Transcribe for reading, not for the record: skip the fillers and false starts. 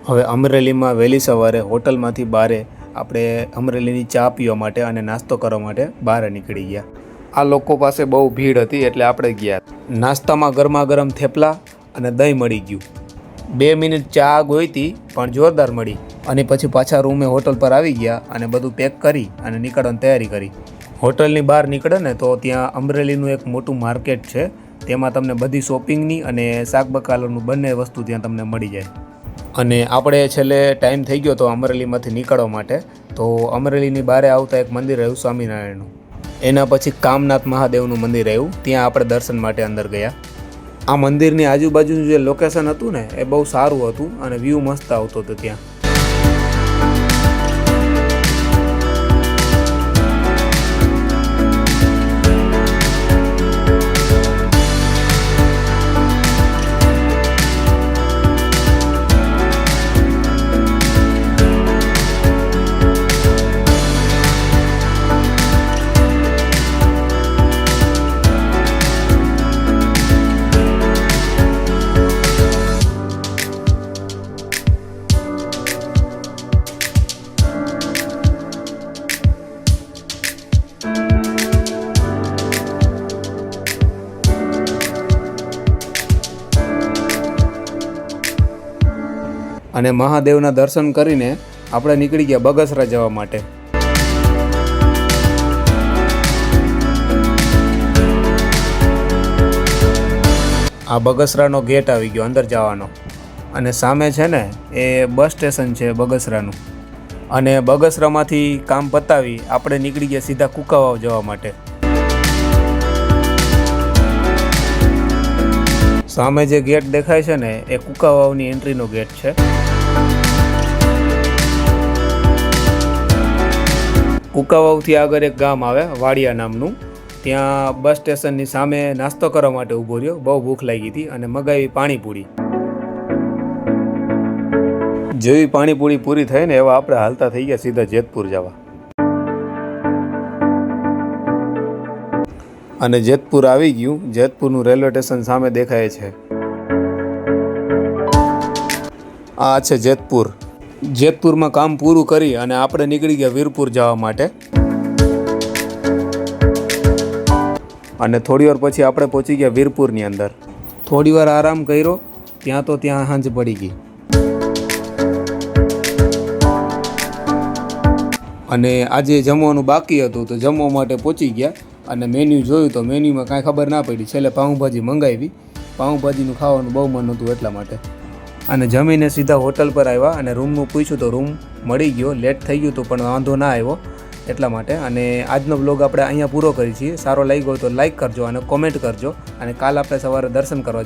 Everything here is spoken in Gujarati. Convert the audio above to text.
હવે અમરેલીમાં વહેલી સવારે હોટલમાંથી બહારે આપણે અમરેલીની ચા પીવા માટે અને નાસ્તો કરવા માટે બહાર નીકળી ગયા. આ લોકો પાસે બહુ ભીડ હતી એટલે આપણે ગયા. નાસ્તામાં ગરમા ગરમ થેપલા અને દહીં મળી ગયું. 2 મિનિટ ચા ગોઈતી પણ જોરદાર મળી. અને પછી પાછા રૂમે હોટલ પર આવી ગયા અને બધું પેક કરી અને નીકળવાની તૈયારી કરી. હોટલની બહાર નીકળે ને તો ત્યાં અમરેલીનું એક મોટું માર્કેટ છે. તેમાં તમને બધી શોપિંગની અને શાકબકાલાનું બંને વસ્તુ ત્યાં તમને મળી જાય. અને આપણે છેલ્લે ટાઈમ થઈ ગયો તો અમરેલીમાંથી નીકળવા માટે. તો અમરેલીની બહાર આવતા એક મંદિર રહ્યું સ્વામિનારાયણનું. એના પછી કામનાથ મહાદેવનું મંદિર આવ્યું. ત્યાં આપણે દર્શન માટે અંદર ગયા. આ મંદિરની આજુબાજુનું જે લોકેશન હતું ને એ બહુ સારું હતું અને વ્યૂ મસ્ત આવતો હતો ત્યાં. અને મહાદેવના દર્શન કરીને આપણે નીકળી ગયા બગસરા જવા માટે. આ બગસરાનો ગેટ આવી ગયો અંદર જવાનો. અને સામે છે ને એ બસ સ્ટેશન છે બગસરાનું. અને બગસરામાંથી કામ પતાવી આપણે નીકળી ગયા સીધા કુકાવાવ જવા માટે. સામે જે ગેટ દેખાય છે ને એ કુકાવાવની એન્ટ્રીનો ગેટ છે. કુકાવાવથી આગળ એક ગામ આવે વાડિયા નામનું. ત્યાં બસ સ્ટેશનની સામે નાસ્તો કરવા માટે ઊભો રહ્યો. બહુ ભૂખ લાગી હતી અને મગાવી પાણીપુરી. જેવી પાણીપુરી પૂરી થઈ ને એવા આપણે હાલતા થઈ ગયા સીધા જેતપુર જવા. અને જેતપુર આવી ગયું. જેતપુરનું રેલવે સ્ટેશન સામે દેખાય છે. આ છે જેતપુર. જેતપુરમાં કામ પૂરું કરી અને આપણે નીકળી ગયા વીરપુર જવા માટે. અને થોડી વાર પછી આપણે પહોંચી ગયા વીરપુરની અંદર. થોડી વાર આરામ કર્યો. ત્યાં સાંજ પડી ગઈ. અને આજે જમવાનું બાકી હતું તો જમવા માટે પહોંચી ગયા. અને મેન્યુ જોયું તો મેન્યુમાં કાંઈ ખબર ના પડી. છેલ્લે પાઉંભાજી મંગાવી. પાઉંભાજીનું ખાવાનું બહુ મન હતું એટલા માટે. અને જમીને સીધા હોટલ પર આવ્યા અને રૂમનું પૂછ્યું તો રૂમ મળી ગયો. લેટ થઈ ગયું તો પણ વાંધો ના આવ્યો એટલા માટે. અને આજનો બ્લોગ આપણે અહીંયા પૂરો કરી છીએ. સારો લાગ્યો તો લાઈક કરજો અને કોમેન્ટ કરજો. અને કાલ આપણે સવારે દર્શન કરવા